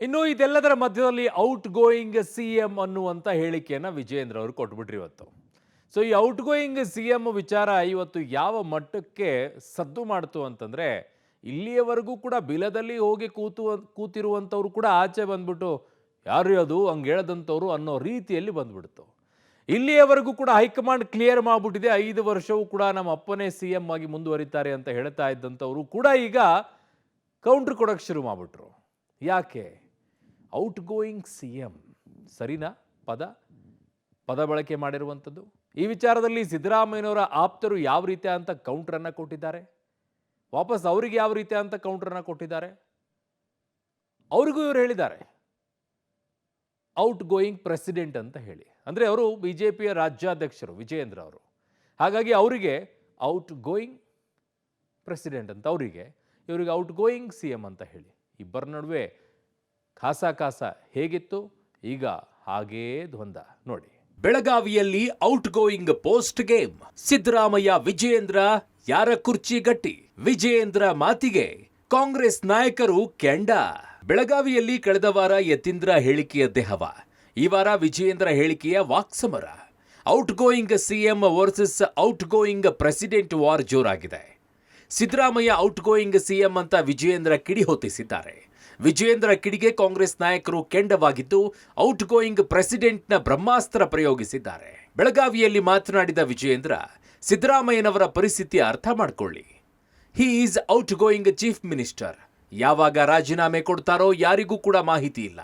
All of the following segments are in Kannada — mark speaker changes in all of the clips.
Speaker 1: ಇನ್ನು ಇದೆಲ್ಲದರ ಮಧ್ಯದಲ್ಲಿ ಔಟ್ ಗೋಯಿಂಗ್ ಸಿಎಂ ಅನ್ನುವಂಥ ಹೇಳಿಕೆಯನ್ನು ವಿಜಯೇಂದ್ರ ಅವರು ಕೊಟ್ಬಿಟ್ರು ಇವತ್ತು. ಸೊ ಈ ಔಟ್ ಗೋಯಿಂಗ್ ಸಿಎಂ ವಿಚಾರ ಇವತ್ತು ಯಾವ ಮಟ್ಟಕ್ಕೆ ಸದ್ದು ಮಾಡ್ತು ಅಂತಂದ್ರೆ, ಇಲ್ಲಿಯವರೆಗೂ ಕೂಡ ಬಿಲದಲ್ಲಿ ಹೋಗಿ ಕೂತಿರುವಂಥವ್ರು ಕೂಡ ಆಚೆ ಬಂದ್ಬಿಟ್ಟು ಯಾರು ಅದು ಹಂಗೆ ಹೇಳದಂಥವ್ರು ಅನ್ನೋ ರೀತಿಯಲ್ಲಿ ಬಂದ್ಬಿಡ್ತು. ಇಲ್ಲಿಯವರೆಗೂ ಕೂಡ ಹೈಕಮಾಂಡ್ ಕ್ಲಿಯರ್ ಮಾಡಿಬಿಟ್ಟಿದೆ, 5 ವರ್ಷವೂ ಕೂಡ ನಮ್ಮ ಅಪ್ಪನೇ ಸಿಎಂ ಆಗಿ ಮುಂದುವರಿತಾರೆ ಅಂತ ಹೇಳ್ತಾ ಇದ್ದಂಥವ್ರು ಕೂಡ ಈಗ ಕೌಂಟ್ರ್ ಕೊಡೋಕ್ಕೆ ಶುರು ಮಾಡಿಬಿಟ್ರು. ಯಾಕೆ? ಔಟ್ ಗೋಯಿಂಗ್ ಸಿಎಂ ಸರಿನಾ? ಪದ ಬಳಕೆ ಮಾಡಿರುವಂಥದ್ದು. ಈ ವಿಚಾರದಲ್ಲಿ ಸಿದ್ದರಾಮಯ್ಯನವರ ಆಪ್ತರು ಯಾವ ರೀತಿ ಅಂತ ಕೌಂಟ್ರನ್ನು ಕೊಟ್ಟಿದ್ದಾರೆ, ವಾಪಸ್ ಅವರಿಗೆ ಯಾವ ರೀತಿ ಅಂತ ಕೌಂಟ್ರನ್ನು ಕೊಟ್ಟಿದ್ದಾರೆ, ಅವ್ರಿಗೂ ಇವರು ಹೇಳಿದ್ದಾರೆ ಔಟ್ ಗೋಯಿಂಗ್ ಪ್ರೆಸಿಡೆಂಟ್ ಅಂತ ಹೇಳಿ. ಅಂದರೆ ಅವರು ಬಿಜೆಪಿಯ ರಾಜ್ಯಾಧ್ಯಕ್ಷರು ವಿಜಯೇಂದ್ರ ಅವರು, ಹಾಗಾಗಿ ಅವರಿಗೆ ಔಟ್ ಗೋಯಿಂಗ್ ಪ್ರೆಸಿಡೆಂಟ್ ಅಂತ ಅವರಿಗೆ, ಇವರಿಗೆ ಔಟ್ ಗೋಯಿಂಗ್ ಸಿಎಂ ಅಂತ ಹೇಳಿ. ಇಬ್ಬರ ನಡುವೆ ಕಾಸ ಹೇಗಿತ್ತು, ಈಗ ಹಾಗೇ ದ್ವಂದ್ವ ನೋಡಿ. ಬೆಳಗಾವಿಯಲ್ಲಿ out going post game. Siddaramaiah Vijayendra ಯಾರ ಕುರ್ಚಿ ಗಟ್ಟಿ? ವಿಜಯೇಂದ್ರ ಮಾತಿಗೆ ಕಾಂಗ್ರೆಸ್ ನಾಯಕರು ಕೆಂಡ. ಬೆಳಗಾವಿಯಲ್ಲಿ ಕಳೆದ ವಾರ ಯತೀಂದ್ರ ಹೇಳಿಕೆಯದ್ದೇ ಹವ, ಈ ವಾರ ವಿಜಯೇಂದ್ರ ಹೇಳಿಕೆಯ ವಾಕ್ಸಮರ. Outgoing CM versus outgoing president war ಜೋರಾಗಿದೆ. ಸಿದ್ದರಾಮಯ್ಯ ಔಟ್ ಗೋಯಿಂಗ್ ಸಿಎಂ ಅಂತ ವಿಜಯೇಂದ್ರ ಕಿಡಿ ಹೊತ್ತಿಸಿದ್ದಾರೆ. ವಿಜಯೇಂದ್ರ ಕಿಡಿಗೆ ಕಾಂಗ್ರೆಸ್ ನಾಯಕರು ಕೆಂಡವಾಗಿದ್ದು ಔಟ್ ಗೋಯಿಂಗ್ ಪ್ರೆಸಿಡೆಂಟ್ನ ಬ್ರಹ್ಮಾಸ್ತ್ರ ಪ್ರಯೋಗಿಸಿದ್ದಾರೆ. ಬೆಳಗಾವಿಯಲ್ಲಿ ಮಾತನಾಡಿದ ವಿಜಯೇಂದ್ರ, ಸಿದ್ದರಾಮಯ್ಯನವರ ಪರಿಸ್ಥಿತಿ ಅರ್ಥ ಮಾಡಿಕೊಳ್ಳಿ. He is out going chief minister. ಯಾವಾಗ ರಾಜೀನಾಮೆ ಕೊಡ್ತಾರೋ ಯಾರಿಗೂ ಕೂಡ ಮಾಹಿತಿ ಇಲ್ಲ.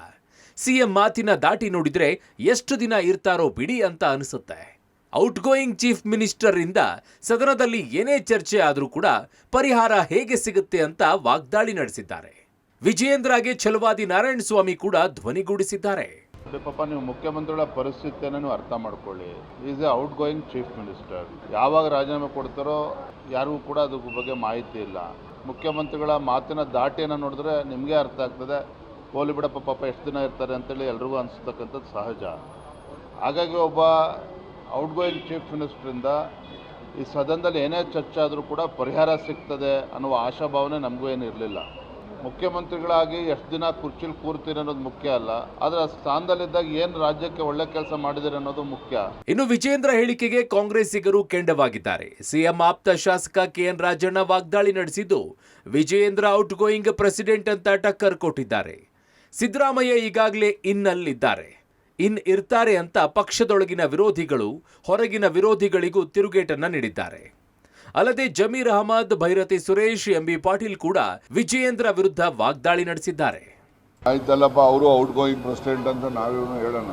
Speaker 1: ಸಿಎಂ ಮಾತಿನ ದಾಟಿ ನೋಡಿದ್ರೆ ಎಷ್ಟು ದಿನ ಇರ್ತಾರೋ ಬಿಡಿ ಅಂತ ಅನಿಸುತ್ತೆ. ಔಟ್ ಗೋಯಿಂಗ್ ಚೀಫ್ ಮಿನಿಸ್ಟರ್ ಇಂದ ಸದನದಲ್ಲಿ ಏನೇ ಚರ್ಚೆ ಆದರೂ ಕೂಡ ಪರಿಹಾರ ಹೇಗೆ ಸಿಗುತ್ತೆ ಅಂತ ವಾಗ್ದಾಳಿ ನಡೆಸಿದ್ದಾರೆ. ವಿಜಯೇಂದ್ರಗೆ ಛಲವಾದಿ ನಾರಾಯಣ ಸ್ವಾಮಿ ಕೂಡ ಧ್ವನಿಗೂಡಿಸಿದ್ದಾರೆ.
Speaker 2: ಪಾಪ ನೀವು ಮುಖ್ಯಮಂತ್ರಿಗಳ ಪರಿಸ್ಥಿತಿಯನ್ನು ಅರ್ಥ ಮಾಡ್ಕೊಳ್ಳಿ. Is A out going chief minister. ಯಾವಾಗ ರಾಜೀನಾಮೆ ಕೊಡ್ತಾರೋ ಯಾರಿಗೂ ಕೂಡ ಅದ್ರ ಬಗ್ಗೆ ಮಾಹಿತಿ ಇಲ್ಲ. ಮುಖ್ಯಮಂತ್ರಿಗಳ ಮಾತಿನ ದಾಟಿಯನ್ನು ನೋಡಿದ್ರೆ ನಿಮಗೆ ಅರ್ಥ ಆಗ್ತದೆ, ಹೋಲಿ ಬಿಡಪ್ಪ ಪಾಪ ಎಷ್ಟು ದಿನ ಇರ್ತಾರೆ ಅಂತೇಳಿ ಎಲ್ರಿಗೂ ಅನಿಸ್ತಕ್ಕಂಥದ್ದು ಸಹಜ. ಹಾಗಾಗಿ ಒಬ್ಬ ಔಟ್ ಗೋಯಿಂಗ್ ಚೀಫ್ ಮಿನಿಸ್ಟ್ರಿಂದ ಈ ಸದನದಲ್ಲಿ ಏನೇ ಚರ್ಚೆ ಆದರೂ ಕೂಡ ಪರಿಹಾರ ಸಿಗ್ತದೆ ಅನ್ನುವ ಆಶಾಭಾವನೆ ನಮಗೂ ಏನು ಇರಲಿಲ್ಲ. ಮುಖ್ಯಮಂತ್ರಿಗಳಾಗಿ ಎಷ್ಟು ದಿನ ಕುರ್ಚಿಲಿ ಕೂರ್ತೀರಿ ಅನ್ನೋದು ಮುಖ್ಯ ಅಲ್ಲ, ಆದರೆ ಸ್ಥಾನದಲ್ಲಿದ್ದಾಗ ಏನು ರಾಜ್ಯಕ್ಕೆ ಒಳ್ಳೆ ಕೆಲಸ ಮಾಡಿದಿರಿ ಅನ್ನೋದು ಮುಖ್ಯ.
Speaker 1: ಇನ್ನು ವಿಜಯೇಂದ್ರ ಹೇಳಿಕೆಗೆ ಕಾಂಗ್ರೆಸ್ಸಿಗರು ಕೆಂಡವಾಗಿದ್ದಾರೆ. ಸಿಎಂ ಆಪ್ತ ಶಾಸಕ ಕೆಎನ್ ರಾಜಣ್ಣ ವಾಗ್ದಾಳಿ ನಡೆಸಿದ್ದು ವಿಜಯೇಂದ್ರ ಔಟ್ ಗೋಯಿಂಗ್ ಪ್ರೆಸಿಡೆಂಟ್ ಅಂತ ಟಕ್ಕರ್ ಕೊಟ್ಟಿದ್ದಾರೆ. ಸಿದ್ದರಾಮಯ್ಯ ಈಗಾಗಲೇ ಇನ್ನಲ್ಲಿದ್ದಾರೆ, ಇರ್ತಾರೆ ಅಂತ ಪಕ್ಷದೊಳಗಿನ ವಿರೋಧಿಗಳು ಹೊರಗಿನ ವಿರೋಧಿಗಳಿಗೂ ತಿರುಗೇಟನ್ನ ನೀಡಿದ್ದಾರೆ. ಅಲ್ಲದೆ ಜಮೀರ್ ಅಹಮದ್, ಭೈರತಿ ಸುರೇಶ್, ಎಂಬಿ ಪಾಟೀಲ್ ಕೂಡ ವಿಜಯೇಂದ್ರ ವಿರುದ್ಧ ವಾಗ್ದಾಳಿ ನಡೆಸಿದ್ದಾರೆ.
Speaker 3: ಆಯ್ತಲ್ಲಪ್ಪ, ಅವರು ಔಟ್ ಗೋಯಿಂಗ್ ಪ್ರೆಸಿಡೆಂಟ್ ಅಂತ ನಾವೇನು ಹೇಳೋಣ,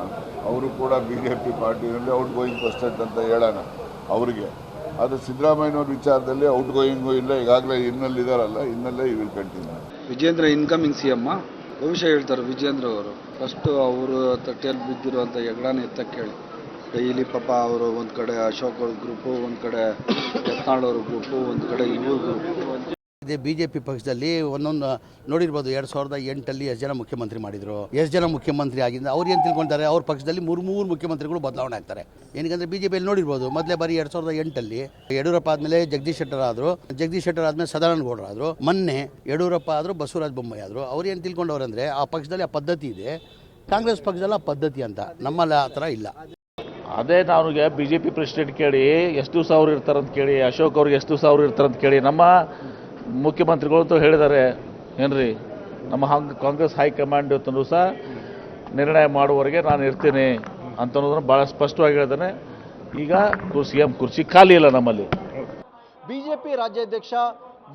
Speaker 3: ಅವರು ಕೂಡ ಬಿಜೆಪಿ ಪಾರ್ಟಿನಲ್ಲಿ ಔಟ್ ಗೋಯಿಂಗ್ ಪ್ರೆಸಿಡೆಂಟ್ ಅಂತ ಹೇಳೋಣ ಅವರಿಗೆ. ಆದರೆ ಸಿದ್ದರಾಮಯ್ಯನವ್ರ ವಿಚಾರದಲ್ಲಿ ಔಟ್ ಗೋಯಿಂಗು ಇಲ್ಲ, ಈಗಾಗಲೇ ಇನ್ನಲ್ಲಿದ್ದಾರಲ್ಲ, ಇನ್ನಲ್ಲೇ ಈ will continue.
Speaker 4: Vijayendra incoming C M ಭವಿಷ್ಯ ಹೇಳ್ತಾರೆ ವಿಜಯೇಂದ್ರ ಅವರು. ಫಸ್ಟು ಅವರು ತಟ್ಟೆಯಲ್ಲಿ ಬಿದ್ದಿರುವಂಥ ಹೆಗ್ಡಾನ ಎತ್ತಕ್ಕೆ ಹೇಳಿ. ಡೈಲಿ ಪಾಪ ಅವರು ಒಂದು ಕಡೆ ಅಶೋಕ್ ಅವ್ರ ಗ್ರೂಪು, ಒಂದು ಕಡೆ ಯತ್ನಾಳ್ ಅವ್ರ ಗ್ರೂಪು, ಒಂದು ಕಡೆ ಇವ್ರ ಗ್ರೂಪು.
Speaker 5: ಇದೇ ಬಿಜೆಪಿ ಪಕ್ಷದಲ್ಲಿ ಒಂದೊಂದು ನೋಡಿರ್ಬೋದು. 2008 ಎಷ್ಟು ಜನ ಮುಖ್ಯಮಂತ್ರಿ ಮಾಡಿದ್ರು, ಎಷ್ಟು ಜನ ಮುಖ್ಯಮಂತ್ರಿ ಆಗಿದ್ದು ಅವ್ರು ಏನು ತಿಳ್ಕೊಳ್ತಾರೆ, ಅವ್ರ ಪಕ್ಷದಲ್ಲಿ ಮೂರು ಮುಖ್ಯಮಂತ್ರಿಗಳು ಬದಲಾವಣೆ ಆಗ್ತಾರೆ. ಏನಕ್ಕೆ ಬಿಜೆಪಿಯಲ್ಲಿ ನೋಡಿರ್ಬೋದು, ಮೊದಲೇ ಬಾರಿ 2008 ಯಡಿಯೂರಪ್ಪ ಆದಮೇಲೆ ಜಗದೀಶ್ ಶೆಟ್ಟರ್ ಆದರು, ಜಗದೀಶ್ ಶೆಟ್ಟರ್ ಆದಮೇಲೆ ಸದಾನಂದ ಗೌಡರು ಆದರು, ಮೊನ್ನೆ ಯಡಿಯೂರಪ್ಪ ಆದರು, ಬಸವರಾಜ ಬೊಮ್ಮಾಯಿ ಆದರು. ಅವ್ರು ಏನು ತಿಳ್ಕೊಂಡವ್ರಂದರೆ ಆ ಪಕ್ಷದಲ್ಲಿ ಆ ಪದ್ಧತಿ ಇದೆ, ಕಾಂಗ್ರೆಸ್ ಪಕ್ಷದಲ್ಲಿ ಆ ಪದ್ಧತಿ ಅಂತ. ನಮ್ಮಲ್ಲಿ ಆ ಥರ ಇಲ್ಲ.
Speaker 6: ಅದೇ ನನಗೆ ಬಿ ಜೆ ಪಿ ಪ್ರೆಸಿಡೆಂಟ್ ಕೇಳಿ ಎಷ್ಟು ದಿವಸ ಅವ್ರು ಇರ್ತಾರಂತ ಕೇಳಿ, ಅಶೋಕ್ ಅವ್ರಿಗೆ ಎಷ್ಟು ದಿವಸ ಅವ್ರು ಇರ್ತಾರಂತ ಕೇಳಿ, ನಮ್ಮ ಮುಖ್ಯಮಂತ್ರಿಗಳಂತೂ ಹೇಳಿದ್ದಾರೆ ಏನ್ರಿ, ನಮ್ಮ ಕಾಂಗ್ರೆಸ್ ಹೈಕಮಾಂಡ್ ಇವತ್ತು ಸಹ ನಿರ್ಣಯ ಮಾಡುವವರೆಗೆ ನಾನು ಇರ್ತೀನಿ ಅಂತ ಅನ್ನೋದನ್ನು ಭಾಳ ಸ್ಪಷ್ಟವಾಗಿ ಹೇಳಿದ್ದಾನೆ. ಈಗ ಸಿಎಂ ಕುರ್ಚಿ ಖಾಲಿ ಇಲ್ಲ ನಮ್ಮಲ್ಲಿ.
Speaker 7: ಬಿಜೆಪಿ ರಾಜ್ಯಾಧ್ಯಕ್ಷ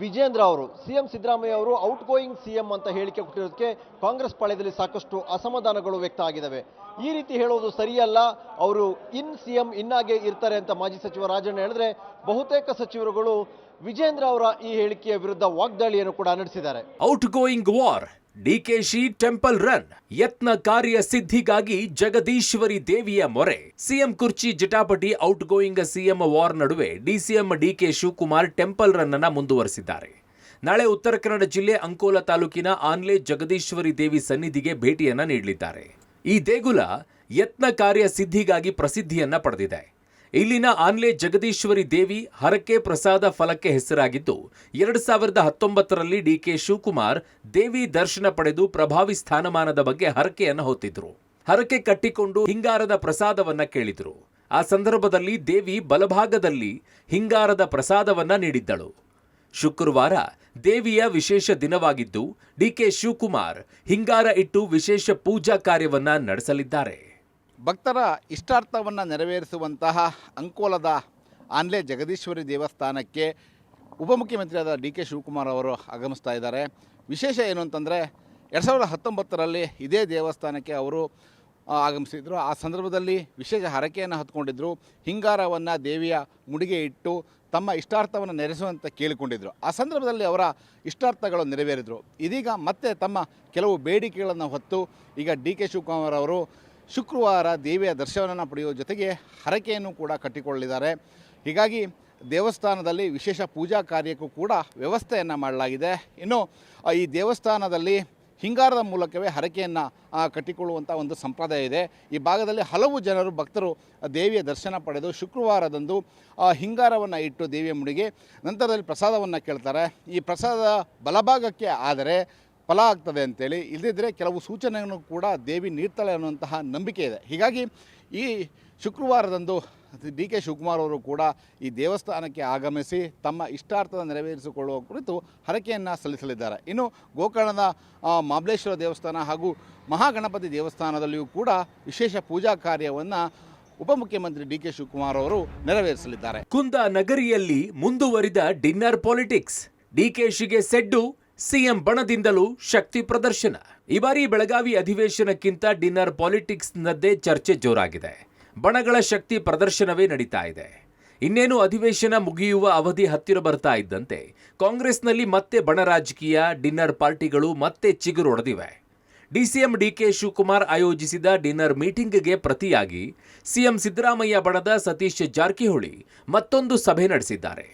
Speaker 7: ವಿಜಯೇಂದ್ರ ಅವರು ಸಿಎಂ ಸಿದ್ದರಾಮಯ್ಯ ಅವರು ಔಟ್ ಗೋಯಿಂಗ್ ಸಿಎಂ ಅಂತ ಹೇಳಿಕೆ ಕೊಟ್ಟಿರೋದಕ್ಕೆ ಕಾಂಗ್ರೆಸ್ ಪಾಳ್ಯದಲ್ಲಿ ಸಾಕಷ್ಟು ಅಸಮಾಧಾನಗಳು ವ್ಯಕ್ತ ಆಗಿದ್ದಾವೆ. ಈ ರೀತಿ ಹೇಳೋದು ಸರಿಯಲ್ಲ, ಅವರು ಸಿಎಂ ಇನ್ನಾಗೆ ಇರ್ತಾರೆ ಅಂತ ಮಾಜಿ ಸಚಿವ ರಾಜಣ್ಣ ಹೇಳಿದ್ರೆ, ಬಹುತೇಕ ಸಚಿವರುಗಳು ವಿಜಯೇಂದ್ರ ಅವರ ಈ ಹೇಳಿಕೆಯ ವಿರುದ್ಧ ವಾಗ್ದಾಳಿಯನ್ನು ಕೂಡ ನಡೆಸಿದ್ದಾರೆ.
Speaker 1: Outgoing war, DKShi temple run, ಯತ್ನ ಕಾರ್ಯ ಸಿದ್ಧಿಗಾಗಿ ಜಗದೀಶ್ವರಿ ದೇವಿಯ ಮೊರೆ. ಸಿಎಂ ಕುರ್ಚಿ ಜಟಾಪಟಿ. ಔಟ್ ಗೋಯಿಂಗ್ ಸಿಎಂ ವಾರ್ ನಡುವೆ DCM DK Shivakumar temple run ಅನ್ನ ಮುಂದುವರೆಸಿದ್ದಾರೆ. ನಾಳೆ ಉತ್ತರ ಕನ್ನಡ ಜಿಲ್ಲೆ ಅಂಕೋಲಾ ತಾಲೂಕಿನ ಆನ್ಲೆ ಜಗದೀಶ್ವರಿ ದೇವಿ ಸನ್ನಿಧಿಗೆ ಭೇಟಿಯನ್ನ ನೀಡಲಿದ್ದಾರೆ. ಈ ದೇಗುಲ ಯತ್ನ ಕಾರ್ಯ ಸಿದ್ಧಿಗಾಗಿ ಪ್ರಸಿದ್ಧಿಯನ್ನ ಪಡೆದಿದೆ. ಇಲ್ಲಿನ ಆನ್ಲೆ ಜಗದೀಶ್ವರಿ ದೇವಿ ಹರಕೆ ಪ್ರಸಾದ ಫಲಕ್ಕೆ ಹೆಸರಾಗಿದ್ದು 2019ರಲ್ಲಿ ಡಿಕೆ ಶಿವಕುಮಾರ್ ದೇವಿ ದರ್ಶನ ಪಡೆದು ಪ್ರಭಾವಿ ಸ್ಥಾನಮಾನದ ಬಗ್ಗೆ ಹರಕೆಯನ್ನು ಹೊತ್ತಿದ್ರು. ಹರಕೆ ಕಟ್ಟಿಕೊಂಡು ಹಿಂಗಾರದ ಪ್ರಸಾದವನ್ನ ಕೇಳಿದ್ರು. ಆ ಸಂದರ್ಭದಲ್ಲಿ ದೇವಿ ಬಲಭಾಗದಲ್ಲಿ ಹಿಂಗಾರದ ಪ್ರಸಾದವನ್ನ ನೀಡಿದ್ದಳು. ಶುಕ್ರವಾರ ದೇವಿಯ ವಿಶೇಷ ದಿನವಾಗಿದ್ದು ಡಿಕೆ ಶಿವಕುಮಾರ್ ಹಿಂಗಾರ ಇಟ್ಟು ವಿಶೇಷ ಪೂಜಾ ಕಾರ್ಯವನ್ನ ನಡೆಸಲಿದ್ದಾರೆ.
Speaker 8: ಭಕ್ತರ ಇಷ್ಟಾರ್ಥವನ್ನು ನೆರವೇರಿಸುವಂತಹ ಅಂಕೋಲದ ಆನ್ಲೆ ಜಗದೀಶ್ವರಿ ದೇವಸ್ಥಾನಕ್ಕೆ ಉಪಮುಖ್ಯಮಂತ್ರಿಯಾದ ಡಿ ಕೆ ಶಿವಕುಮಾರ್ ಅವರು ಆಗಮಿಸ್ತಾ ಇದ್ದಾರೆ. ವಿಶೇಷ ಏನು ಅಂತಂದರೆ 2019ರಲ್ಲಿ ಇದೇ ದೇವಸ್ಥಾನಕ್ಕೆ ಅವರು ಆಗಮಿಸಿದರು. ಆ ಸಂದರ್ಭದಲ್ಲಿ ವಿಶೇಷ ಹರಕೆಯನ್ನು ಹೊತ್ಕೊಂಡಿದ್ದರು. ಹಿಂಗಾರವನ್ನು ದೇವಿಯ ಮುಡಿಗೆ ಇಟ್ಟು ತಮ್ಮ ಇಷ್ಟಾರ್ಥವನ್ನು ನೆರವೇರಿಸುವಂತೆ ಕೇಳಿಕೊಂಡಿದ್ದರು. ಆ ಸಂದರ್ಭದಲ್ಲಿ ಅವರ ಇಷ್ಟಾರ್ಥಗಳು ನೆರವೇರಿದರು. ಇದೀಗ ಮತ್ತೆ ತಮ್ಮ ಕೆಲವು ಬೇಡಿಕೆಗಳನ್ನು ಹೊತ್ತು ಈಗ ಡಿ ಕೆ ಶಿವಕುಮಾರ್ ಅವರು ಶುಕ್ರವಾರ ದೇವಿಯ ದರ್ಶನವನ್ನು ಪಡೆಯುವ ಜೊತೆಗೆ ಹರಕೆಯನ್ನು ಕೂಡ ಕಟ್ಟಿಕೊಳ್ಳಿದ್ದಾರೆ. ಹೀಗಾಗಿ ದೇವಸ್ಥಾನದಲ್ಲಿ ವಿಶೇಷ ಪೂಜಾ ಕಾರ್ಯಕ್ಕೂ ಕೂಡ ವ್ಯವಸ್ಥೆಯನ್ನು ಮಾಡಲಾಗಿದೆ. ಇನ್ನು ಈ ದೇವಸ್ಥಾನದಲ್ಲಿ ಹಿಂಗಾರದ ಮೂಲಕವೇ ಹರಕೆಯನ್ನು ಕಟ್ಟಿಕೊಳ್ಳುವಂಥ ಒಂದು ಸಂಪ್ರದಾಯ ಇದೆ. ಈ ಭಾಗದಲ್ಲಿ ಹಲವು ಜನರು ಭಕ್ತರು ದೇವಿಯ ದರ್ಶನ ಪಡೆದು ಶುಕ್ರವಾರದಂದು ಹಿಂಗಾರವನ್ನು ಇಟ್ಟು ದೇವಿಯ ಮುಡಿಗೆ ನಂತರದಲ್ಲಿ ಪ್ರಸಾದವನ್ನು ಕೇಳ್ತಾರೆ. ಈ ಪ್ರಸಾದ ಬಲಭಾಗಕ್ಕೆ ಆದರೆ ಫಲ ಆಗ್ತದೆ ಅಂತೇಳಿ, ಇಲ್ಲದಿದ್ದರೆ ಕೆಲವು ಸೂಚನೆಯನ್ನು ಕೂಡ ದೇವಿ ನೀಡ್ತಾಳೆ ಅನ್ನುವಂತಹ ನಂಬಿಕೆ ಇದೆ. ಹೀಗಾಗಿ ಈ ಶುಕ್ರವಾರದಂದು ಡಿ ಕೆ ಶಿವಕುಮಾರ್ ಅವರು ಕೂಡ ಈ ದೇವಸ್ಥಾನಕ್ಕೆ ಆಗಮಿಸಿ ತಮ್ಮ ಇಷ್ಟಾರ್ಥದ ನೆರವೇರಿಸಿಕೊಳ್ಳುವ ಕುರಿತು ಹರಕೆಯನ್ನು ಸಲ್ಲಿಸಲಿದ್ದಾರೆ. ಇನ್ನು ಗೋಕರ್ಣದ ಮಹಾಬಲೇಶ್ವರ ದೇವಸ್ಥಾನ ಹಾಗೂ ಮಹಾಗಣಪತಿ ದೇವಸ್ಥಾನದಲ್ಲಿಯೂ ಕೂಡ ವಿಶೇಷ ಪೂಜಾ ಕಾರ್ಯವನ್ನು ಉಪಮುಖ್ಯಮಂತ್ರಿ ಡಿ ಕೆ ಶಿವಕುಮಾರ್ ಅವರು ನೆರವೇರಿಸಲಿದ್ದಾರೆ.
Speaker 1: ಕುಂದಾನಗರಿಯಲ್ಲಿ ಮುಂದುವರಿದ ಡಿನ್ನರ್ ಪಾಲಿಟಿಕ್ಸ್. ಡಿಕೆಶಿಗೆ ಸೆಡ್ಡು, ಸಿಎಂ ಬಣದಿಂದಲೂ ಶಕ್ತಿ ಪ್ರದರ್ಶನ. ಈ ಬಾರಿ ಬೆಳಗಾವಿ ಅಧಿವೇಶನಕ್ಕಿಂತ ಡಿನ್ನರ್ ಪಾಲಿಟಿಕ್ಸ್ನದ್ದೇ ಚರ್ಚೆ ಜೋರಾಗಿದೆ. ಬಣಗಳ ಶಕ್ತಿ ಪ್ರದರ್ಶನವೇ ನಡೀತಾ ಇದೆ. ಇನ್ನೇನು ಅಧಿವೇಶನ ಮುಗಿಯುವ ಅವಧಿ ಹತ್ತಿರ ಬರ್ತಾ ಇದ್ದಂತೆ ಕಾಂಗ್ರೆಸ್ನಲ್ಲಿ ಮತ್ತೆ ಬಣ ರಾಜಕೀಯ, ಡಿನ್ನರ್ ಪಾರ್ಟಿಗಳು ಮತ್ತೆ ಚಿಗುರೊಡೆದಿವೆ. ಡಿಸಿಎಂ ಡಿಕೆ ಶಿವಕುಮಾರ್ ಆಯೋಜಿಸಿದ ಡಿನ್ನರ್ ಮೀಟಿಂಗ್ಗೆ ಪ್ರತಿಯಾಗಿ ಸಿಎಂ ಸಿದ್ದರಾಮಯ್ಯ ಬಣದ ಸತೀಶ್ ಜಾರಕಿಹೊಳಿ ಮತ್ತೊಂದು ಸಭೆ ನಡೆಸಿದ್ದಾರೆ.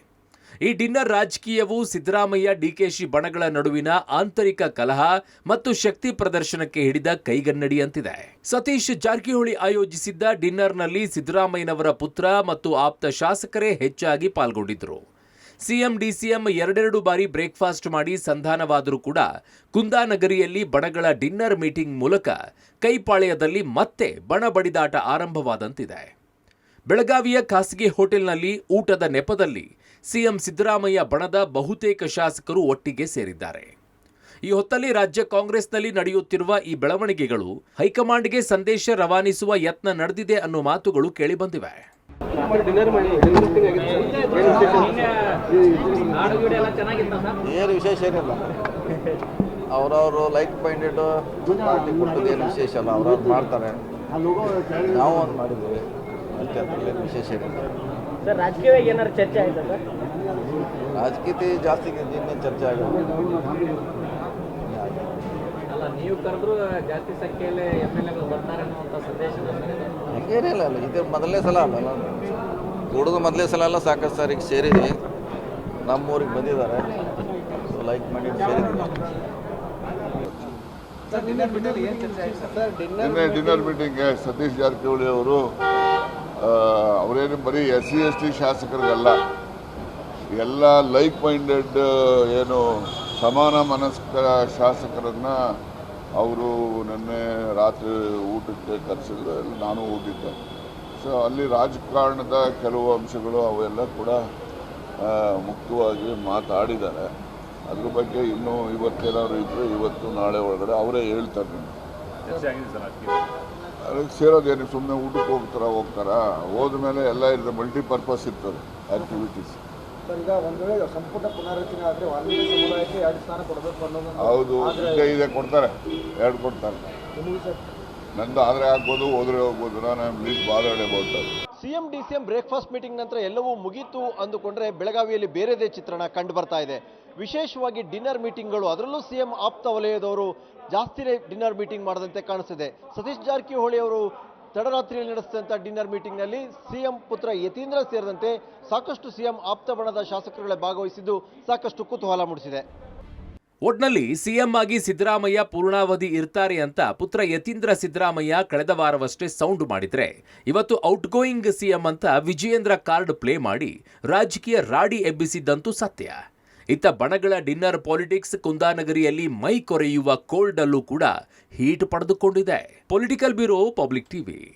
Speaker 1: ಈ ಡಿನ್ನರ್ ರಾಜಕೀಯವು ಸಿದ್ದರಾಮಯ್ಯ ಡಿಕೆಶಿ ಬಣಗಳ ನಡುವಿನ ಆಂತರಿಕ ಕಲಹ ಮತ್ತು ಶಕ್ತಿ ಪ್ರದರ್ಶನಕ್ಕೆ ಹಿಡಿದ ಕೈಗನ್ನಡಿಯಂತಿದೆ. ಸತೀಶ್ ಜಾರಕಿಹೊಳಿ ಆಯೋಜಿಸಿದ್ದ ಡಿನ್ನರ್ನಲ್ಲಿ ಸಿದ್ದರಾಮಯ್ಯನವರ ಪುತ್ರ ಮತ್ತು ಆಪ್ತ ಶಾಸಕರೇ ಹೆಚ್ಚಾಗಿ ಪಾಲ್ಗೊಂಡಿದ್ದರು. ಸಿಎಂ ಡಿಸಿಎಂ ಎರಡೆರಡು ಬಾರಿ ಬ್ರೇಕ್ಫಾಸ್ಟ್ ಮಾಡಿ ಸಂಧಾನವಾದರೂ ಕೂಡ ಕುಂದಾನಗರಿಯಲ್ಲಿ ಬಣಗಳ ಡಿನ್ನರ್ ಮೀಟಿಂಗ್ ಮೂಲಕ ಕೈಪಾಳ್ಯದಲ್ಲಿ ಮತ್ತೆ ಬಣ ಬಡಿದಾಟ ಆರಂಭವಾದಂತಿದೆ. ಬೆಳಗಾವಿಯ ಖಾಸಗಿ ಹೋಟೆಲ್ನಲ್ಲಿ ಊಟದ ನೆಪದಲ್ಲಿ ಸಿಎಂ ಸಿದ್ದರಾಮಯ್ಯ ಬಣದ ಬಹುತೇಕ ಶಾಸಕರು ಒಟ್ಟಿಗೆ ಸೇರಿದ್ದಾರೆ. ಈ ಹೊತ್ತಲ್ಲಿ ರಾಜ್ಯ ಕಾಂಗ್ರೆಸ್ನಲ್ಲಿ ನಡೆಯುತ್ತಿರುವ ಈ ಬೆಳವಣಿಗೆಗಳು ಹೈಕಮಾಂಡ್ಗೆ ಸಂದೇಶ ರವಾನಿಸುವ ಯತ್ನ ನಡೆದಿದೆ ಅನ್ನೋ ಮಾತುಗಳು ಕೇಳಿಬಂದಿವೆ.
Speaker 9: ಏನು ವಿಶೇಷ ಏನಿಲ್ಲ, ಅವರವರು ಲೈಕ್ ಮೈಂಡೆಡ್ ಪಾರ್ಟಿ ಕೊಟ್ಟದ್ದು ಏನು ವಿಶೇಷ ಅಲ್ಲ, ಅವ್ರವ್ರು ಮಾಡ್ತಾರೆ, ನಾವು ಒಂದು ಮಾಡಿದ್ದೀವಿ ಅಷ್ಟೇ, ಅದರಲ್ಲಿ ವಿಶೇಷ ಏನಿಲ್ಲ.
Speaker 10: ರಾಜಕೀಯವಾಗಿ ಏನಾದ್ರು ಚರ್ಚೆ ಆಯ್ತಾ ಸರ್?
Speaker 9: ರಾಜಕೀಯ ಜಾಸ್ತಿ ಇನ್ನೇನು ಚರ್ಚೆ ಆಗೋದು
Speaker 10: ಅಲ್ಲ, ನೀವು ಕರೆದ್ರು ಜಾಸ್ತಿ ಸಂಖ್ಯೆಯಲ್ಲಿ MLAಗಳು ಬರ್ತಾರೆ ಅನ್ನುವಂಥ ಸಂದೇಶ
Speaker 9: ಹಂಗೇನಿಲ್ಲ ಅಲ್ಲ, ಇದು ಮೊದಲನೇ ಸಲ ಅಲ್ಲ, ಕೂಡೋದು ಮೊದಲನೇ ಸಲ ಅಲ್ಲ, ಸಾಕಷ್ಟು ಸಾರಿಗೆ ಸೇರಿದ್ವಿ, ನಮ್ಮೂರಿಗೆ ಬಂದಿದ್ದಾರೆ, ಸೊ ಲೈಕ್ ಮಾಡಿ ಸೇರಿದ್ವಿ.
Speaker 3: ಡಿನ್ನರ್ ಮೀಟಿಂಗ್ಗೆ ಸತೀಶ್ ಜಾರಕಿಹೊಳಿ ಅವರು ಅವರೇನು ಬರೀ SC/ST ಶಾಸಕರಿಗಲ್ಲ, ಎಲ್ಲ ಲೈಕ್ ಮೈಂಡೆಡ್ ಏನು ಸಮಾನ ಮನಸ್ಕ ಶಾಸಕರನ್ನು ಅವರು ನಿನ್ನೆ ರಾತ್ರಿ ಊಟಕ್ಕೆ ಕರೆಸಿದ್ರು. ನಾನು ಹೋಗಿದ್ದೆ. ಸೊ ಅಲ್ಲಿ ರಾಜಕಾರಣದ ಕೆಲವು ಅಂಶಗಳು ಅವೆಲ್ಲ ಕೂಡ ಮುಕ್ತವಾಗಿ ಮಾತಾಡಿದ್ದಾರೆ. ಅದ್ರ ಬಗ್ಗೆ ಇನ್ನೂ ಇವತ್ತೇನಾದ್ರು ಇದ್ದರೆ ಇವತ್ತು ನಾಳೆ ಒಳಗಡೆ ಅವರೇ ಹೇಳ್ತಾರೆ. ಅದಕ್ಕೆ ಸೇರೋದೇನು, ಸುಮ್ಮನೆ ಊಟಕ್ಕೆ ಹೋಗ್ತಾರಾ ಹೋದ್ಮೇಲೆ ಎಲ್ಲ ಇರ್ತದೆ, ಮಲ್ಟಿಪರ್ಪಸ್ ಇರ್ತದೆ ಆ್ಯಕ್ಟಿವಿಟೀಸ್.
Speaker 7: ಈಗ ಒಂದು ವೇಳೆ ಸಂಪುಟ ಪುನರ್ರಚನೆ ಆದರೆ ವಾಲ್ಮೀಕಿ ಸಮುದಾಯಕ್ಕೆ 2 ಸ್ಥಾನ ಕೊಡಬೇಕು ಅನ್ನೋದು.
Speaker 3: ಹೌದು, ಇದೆ ಕೊಡ್ತಾರೆ, 2 ಕೊಡ್ತಾರೆ. ನಂದು ಆದರೆ ಆಗ್ಬೋದು, ಹೋದ್ರೆ ಹೋಗ್ಬೋದು. ನಾನು please bothered about that.
Speaker 7: CM DCM breakfast meeting ನಂತರ ಎಲ್ಲವೂ ಮುಗೀತು ಅಂದುಕೊಂಡ್ರೆ ಬೆಳಗಾವಿಯಲ್ಲಿ ಬೇರೆದೇ ಚಿತ್ರಣ ಕಂಡು ಬರ್ತಾ ಇದೆ. ವಿಶೇಷವಾಗಿ ಡಿನ್ನರ್ ಮೀಟಿಂಗ್ಗಳು, ಅದರಲ್ಲೂ ಸಿಎಂ ಆಪ್ತ ವಲಯದವರು ಜಾಸ್ತಿನೇ ಡಿನ್ನರ್ ಮೀಟಿಂಗ್ ಮಾಡದಂತೆ ಕಾಣಿಸ್ತಿದೆ. ಸತೀಶ್ ಜಾರಕಿಹೊಳಿ ಅವರು ತಡರಾತ್ರಿಯಲ್ಲಿ ನಡೆಸಿದಂಥ ಡಿನ್ನರ್ ಮೀಟಿಂಗ್ನಲ್ಲಿ ಸಿಎಂ ಪುತ್ರ ಯತೀಂದ್ರ ಸೇರಿದಂತೆ ಸಾಕಷ್ಟು ಸಿಎಂ ಆಪ್ತ ಬಣದ ಶಾಸಕರುಗಳೇ ಭಾಗವಹಿಸಿದ್ದು ಸಾಕಷ್ಟು ಕುತೂಹಲ ಮೂಡಿಸಿದೆ.
Speaker 1: ಒಟ್ನಲ್ಲಿ ಸಿಎಂ ಆಗಿ ಸಿದ್ದರಾಮಯ್ಯ ಪೂರ್ಣಾವಧಿ ಇರ್ತಾರೆ ಅಂತ ಪುತ್ರ ಯತೀಂದ್ರ ಸಿದ್ದರಾಮಯ್ಯ ಕಳೆದ ವಾರವಷ್ಟೇ ಸೌಂಡ್ ಮಾಡಿದ್ರೆ, ಇವತ್ತು ಔಟ್ ಗೋಯಿಂಗ್ ಸಿಎಂ ಅಂತ ವಿಜಯೇಂದ್ರ ಕಾರ್ಡ್ ಪ್ಲೇ ಮಾಡಿ ರಾಜಕೀಯ ರಾಡಿ ಎಬ್ಬಿಸಿದ್ದಂತೂ ಸತ್ಯ. ಇತ್ತ ಬಣಗಳ ಡಿನ್ನರ್ ಪಾಲಿಟಿಕ್ಸ್ ಕುಂದಾನಗರಿಯಲ್ಲಿ ಮೈ ಕೊರೆಯುವ ಕೋಲ್ಡ್ ಅಲ್ಲೂ ಕೂಡ ಹೀಟ್ ಪಡೆದುಕೊಂಡಿದೆ. Political bureau, public TV.